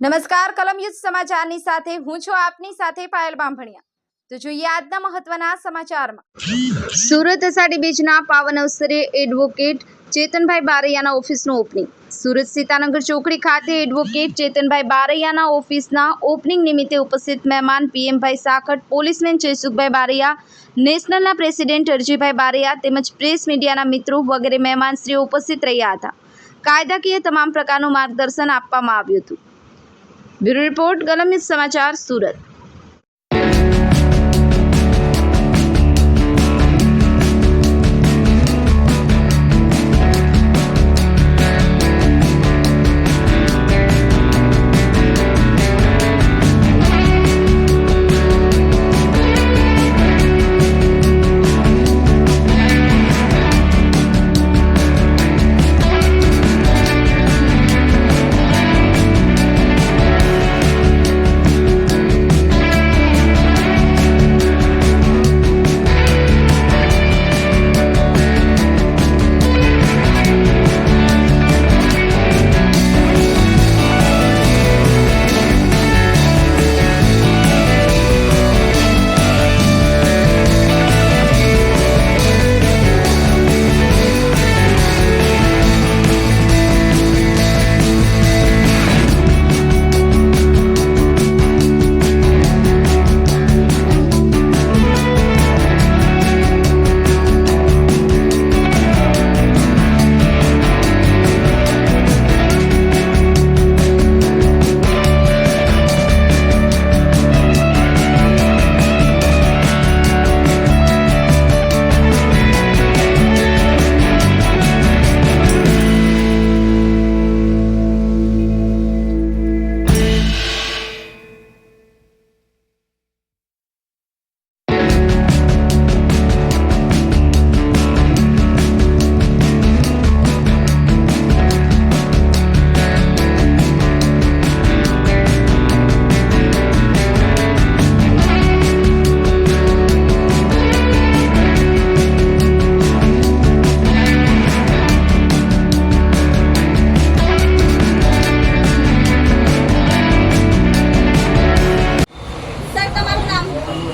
નમસ્કાર કલમ યુદ્ધ સમાચારની સાથે હું છું આપની સાથે પાયલ બાંભણિયા। તો જોઈએ આજના મહત્વના સમાચારમાં। સુરત અષાઢી બીજના પાવન અવસરે એડવોકેટ ચેતનભાઈ બારૈયાના ઓફિસનું ઓપનિંગ। સુરત સીતાનગર ચોકડી ખાતે એડવોકેટ ચેતનભાઈ બારૈયાના ઓફિસના ઓપનિંગ નિમિત્તે ઉપસ્થિત મહેમાન પીએમભાઈ સાખટ, પોલીસમેન જયસુખભાઈ બારૈયા, નેશનલના પ્રેસિડેન્ટ અરજીભાઈ બારૈયા તેમજ પ્રેસ મીડિયાના મિત્રો વગેરે મહેમાનશ્રીઓ ઉપસ્થિત રહ્યા હતા। કાયદાકીય તમામ પ્રકારનું માર્ગદર્શન આપવામાં આવ્યું હતું। ब्यूरो रिपोर्ट कलम युद्ध समाचार सूरत।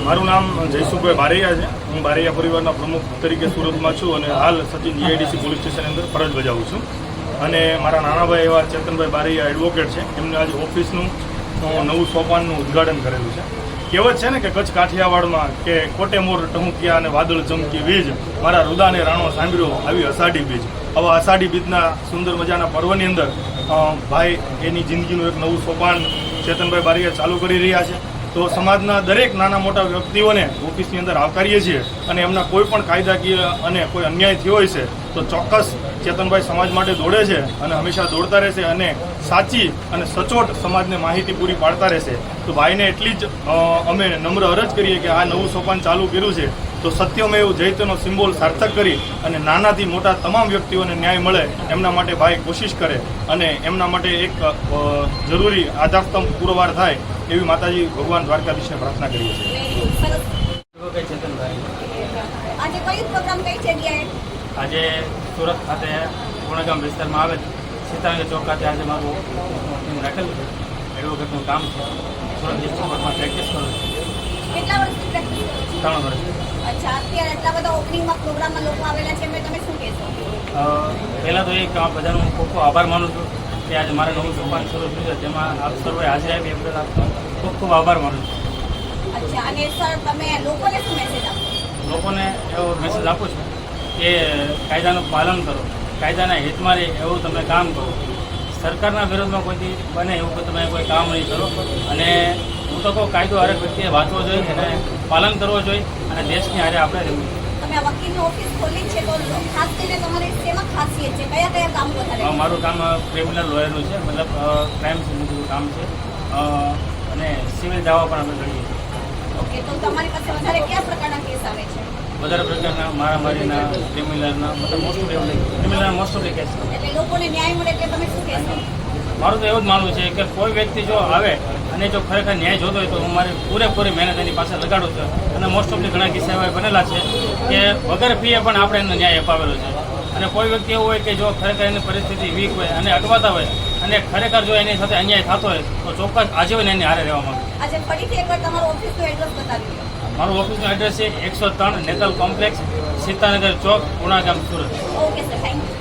મારું નામ જયસુખભાઈ બારૈયા છે। હું બારૈયા પરિવારના પ્રમુખ તરીકે સુરતમાં છું અને હાલ સચિન જીઆઈડીસી પોલીસ સ્ટેશનની અંદર ફરજ બજાવું છું। અને મારા નાનાભાઈ એવા ચેતનભાઈ બારૈયા એડવોકેટ છે, એમને આજે ઓફિસનું નવું સોપાનનું ઉદ્ઘાટન કરેલું છે। કહેવત છે ને કે કચ્છ કાઠિયાવાડમાં કે કોટે મોર ટહુકિયા અને વાદળ ચમકી વીજ, મારા રુદાને રાણો સાંભળ્યો આવી અષાઢી બીજ। આવા અષાઢી બીજના સુંદર મજાના પર્વની અંદર ભાઈ એની જિંદગીનું એક નવું સોપાન ચેતનભાઈ બારૈયા ચાલુ કરી રહ્યા છે। તો સમાજના દરેક નાના મોટા વ્યક્તિઓને ઓફિસની અંદર આવકારીએ છીએ અને એમના કોઈ પણ કાયદાકીય અને કોઈ અન્યાય થયો હોય છે તો ચોક્કસ ચેતનભાઈ સમાજ માટે દોડે છે અને હંમેશા દોડતા રહેશે અને સાચી અને સચોટ સમાજને માહિતી પૂરી પાડતા રહેશે। તો ભાઈને એટલી જ અમે નમ્ર અરજ કરીએ કે આ નવું સોપાન ચાલુ કર્યું છે તો સત્યમેવ જયતેનો સિમ્બોલ સાર્થક કરી અને નાનાથી મોટા તમામ વ્યક્તિઓને ન્યાય મળે એમના માટે ભાઈ કોશિશ કરે અને એમના માટે એક જરૂરી આધારસ્તંભ પુરવાર થાય એવી માતાજી ભગવાન દ્વારકાધીશને પ્રાર્થના કરીએ છીએ। આજે સુરત ખાતે પૂર્ણગામ વિસ્તારમાં આવેલ સીતાનગર ચોક ખાતે આજે મારું રાખેલું છે। એડવોકેટનું કામ છે, સુરત ડિસ્ટ્રિક્ટ કોર્ટમાં પ્રેક્ટિસ કરું છું। કેટલા વર્ષથી પ્રેક્ટિસ કરો છો? 3 વર્ષ। અચ્છા, અત્યારે એટલા બધા ઓપનિંગમાં પ્રોગ્રામમાં લોકો આવેલા છે, એમને તમે શું કહેશો? પહેલાં તો એક બધાનો ખૂબ ખૂબ આભાર માનું છું કે આજે મારે નવું સોપાન શરૂ થયું છે, જેમાં આપ સર્વે હાજરી આપી એ બદલ આપનો ખૂબ ખૂબ આભાર માનું છું। અચ્છા, અને સર તમે લોકોને શું મેસેજ આપો? લોકોને એવો મેસેજ આપું છું કે કાયદાનું પાલન કરો, કાયદાના હિતમાં રહે એવું તમે કામ કરો। સરકારના વિરોધમાં કોઈથી બને એવું તમે કોઈ કામ નહીં કરો। અને હું તો કહું કાયદો હરેક વ્યક્તિએ વાંચવો જોઈએ અને પાલન કરવો જોઈએ અને દેશની હારે આપણે રહેવું જોઈએ। તમે આ વકીલની ઓફિસ ખોલી છે તો ખાસ કરીને તમારી શેમાં ખાસિયત છે? કયા કયા કામ વધારે? મારું કામ ક્રિમિનલ લોયરનું છે, મતલબ ક્રાઇમ સંબંધિત કામ છે અને સિવિલ દાવા પણ અમે લડીએ છીએ। ઓકે, તો તમારી પાસે વધારે કયા પ્રકારના કેસ આવે છે? વધારે પ્રકારના મારામારીના, ક્રિમિનલના, મતલબ મોસ્ટ ઓફ કેસ। એટલે લોકોને ન્યાય મળે એટલે તમે શું કહેશો? મારું તો એવું જ માનવું છે કે કોઈ વ્યક્તિ જો આવે અને જો ખરેખર ન્યાય જોતો હોય તો હું મારી પૂરેપૂરી મહેનત એની પાસે લગાડું છું અને મોસ્ટ ઓફલી ઘણા કિસ્સા એવા બનેલા છે કે વગર ફીએ પણ આપણે એનો ન્યાય અપાવેલો છે। અને કોઈ વ્યક્તિ એવું હોય કે જો ખરેખર એની પરિસ્થિતિ વીક હોય અને અટવાતા હોય અને ખરેખર જો એની સાથે અન્યાય થતો હોય તો ચોક્કસ આજીવન એની હારે રહેવા માંગે. આજે ફરીથી એકવાર તમારું ઓફિસનું એડ્રેસ બતાવી દો. મારું ઓફિસનું એડ્રેસ છે 103 નેતલ કોમ્પ્લેક્સ, સીતાનગર ચોક, પુણા ગામ, Surat. Okay sir, thank you.